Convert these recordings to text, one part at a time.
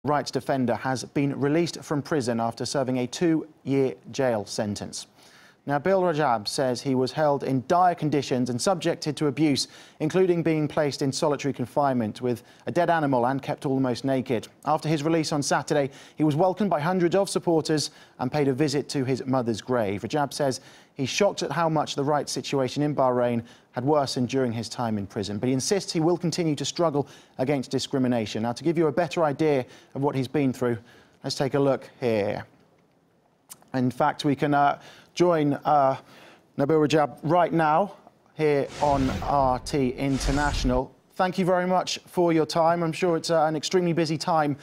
rights defender has been released from prison after serving a 2-year jail sentence. Nabeel Rajab says he was held in dire conditions and subjected to abuse, including being placed in solitary confinement with a dead animal and kept almost naked. After his release on Saturday, he was welcomed by hundreds of supporters and paid a visit to his mother's grave. Rajab says he's shocked at how much the rights situation in Bahrain had worsened during his time in prison, but he insists he will continue to struggle against discrimination. Now, to give you a better idea of what he's been through, let's take a look here. In fact, we can join Nabeel Rajab right now here on RT International. Thank you very much for your time. I'm sure it's an extremely busy time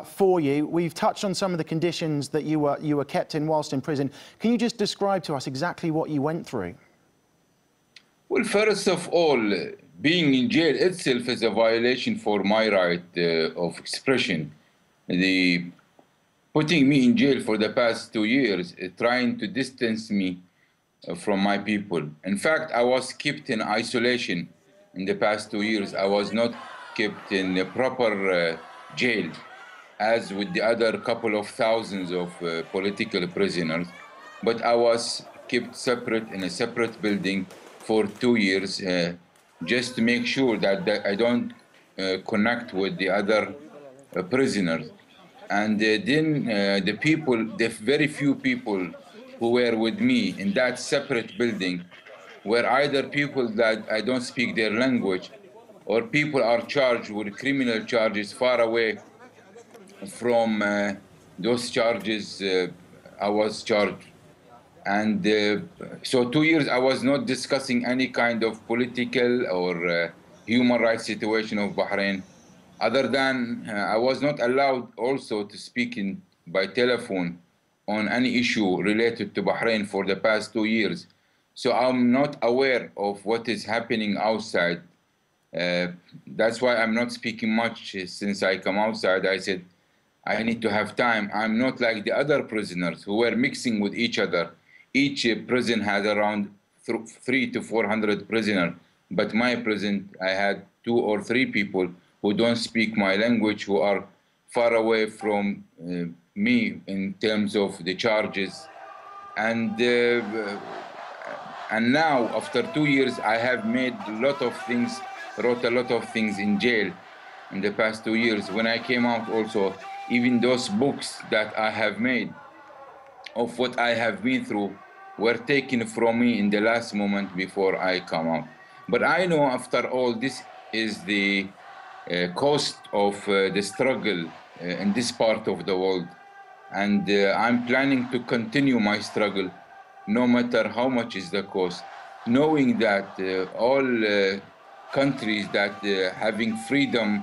for you. We've touched on some of the conditions that you were kept in whilst in prison. Can you just describe to us exactly what you went through? Well, first of all, being in jail itself is a violation for my right of expression. Putting me in jail for the past 2 years, trying to distance me from my people. In fact, I was kept in isolation in the past 2 years. I was not kept in a proper jail, as with the other couple of thousands of political prisoners. But I was kept separate in a separate building for 2 years, just to make sure that I don't connect with the other prisoners. And then the very few people who were with me in that separate building were either people that I don't speak their language, or people are charged with criminal charges far away from those charges I was charged. And so 2 years I was not discussing any kind of political or human rights situation of Bahrain. Other than I was not allowed also to speak by telephone on any issue related to Bahrain for the past 2 years. So I'm not aware of what is happening outside. That's why I'm not speaking much since I come outside. I said, I need to have time. I'm not like the other prisoners who were mixing with each other. Each prison had around 300 to 400 prisoners. But my prison, I had 2 or 3 people who don't speak my language, who are far away from me in terms of the charges. And now, after 2 years, I have made a lot of things, wrote a lot of things in jail in the past 2 years. When I came out also, even those books that I have made of what I have been through were taken from me in the last moment before I come out. But I know after all, this is the cost of the struggle in this part of the world. And I'm planning to continue my struggle, no matter how much is the cost, knowing that all countries that having freedom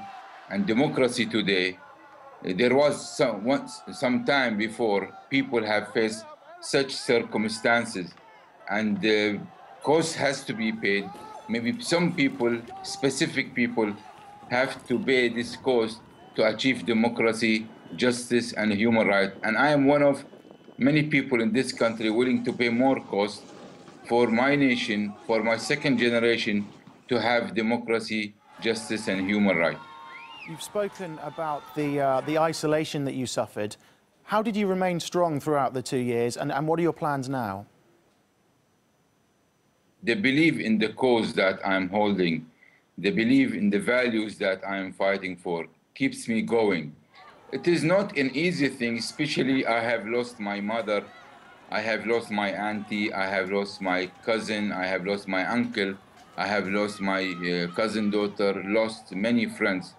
and democracy today, there was some time before people have faced such circumstances, and the cost has to be paid. Maybe some people, specific people, have to pay this cost to achieve democracy, justice, and human rights. And I am one of many people in this country willing to pay more cost for my nation, for my second generation, to have democracy, justice, and human rights. You've spoken about the isolation that you suffered. How did you remain strong throughout the 2 years, and what are your plans now? The belief in the cause that I'm holding, the belief in the values that I'm fighting for keeps me going. It is not an easy thing, especially I have lost my mother, I have lost my auntie, I have lost my cousin, I have lost my uncle, I have lost my cousin daughter, lost many friends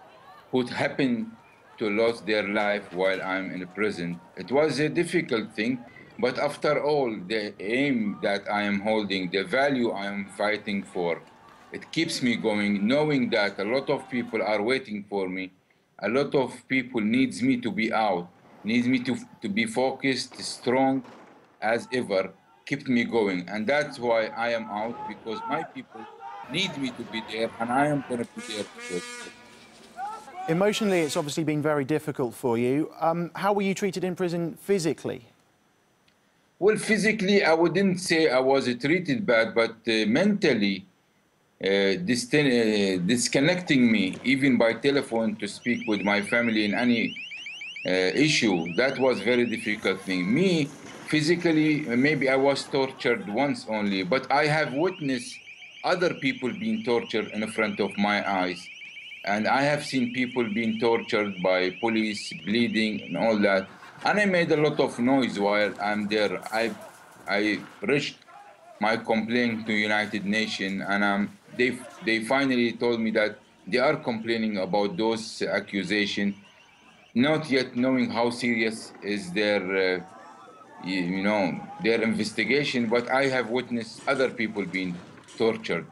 who happened to lose their life while I'm in prison. It was a difficult thing, but after all, the aim that I am holding, the value I am fighting for, it keeps me going, knowing that a lot of people are waiting for me. A lot of people needs me to be out, needs me to be focused, strong as ever, keep me going. And that's why I am out, because my people need me to be there, and I am going to be there. Emotionally, it's obviously been very difficult for you. How were you treated in prison physically? Well, physically, I wouldn't say I was treated bad, but mentally, disconnecting me, even by telephone, to speak with my family in any issue. That was very difficult thing. Me, physically, maybe I was tortured once only, but I have witnessed other people being tortured in front of my eyes. And I have seen people being tortured by police, bleeding and all that. And I made a lot of noise while I'm there. I reached my complaint to United Nations, and they finally told me that they are complaining about those accusations, not yet knowing how serious is their investigation. But I have witnessed other people being tortured.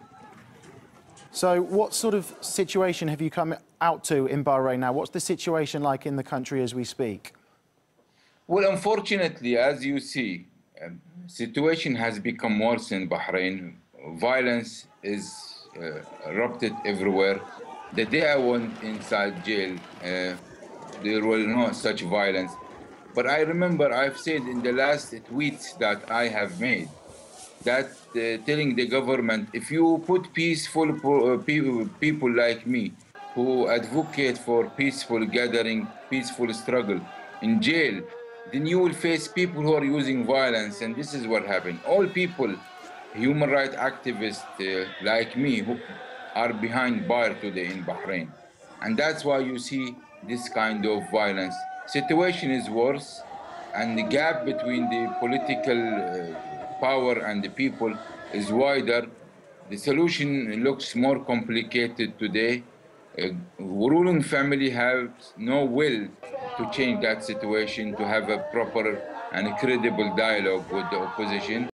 So what sort of situation have you come out to in Bahrain now? What's the situation like in the country as we speak? Well, unfortunately, as you see, situation has become worse in Bahrain. Violence is erupted everywhere. The day I went inside jail, there was no such violence. But I remember I've said in the last tweets that I have made that telling the government, if you put peaceful people like me who advocate for peaceful gathering, peaceful struggle in jail, then you will face people who are using violence. And this is what happened. All people, human rights activists like me, who are behind bars today in Bahrain. And that's why you see this kind of violence. Situation is worse, and the gap between the political power and the people is wider. The solution looks more complicated today. Ruling family have no will to change that situation, to have a proper and credible dialogue with the opposition.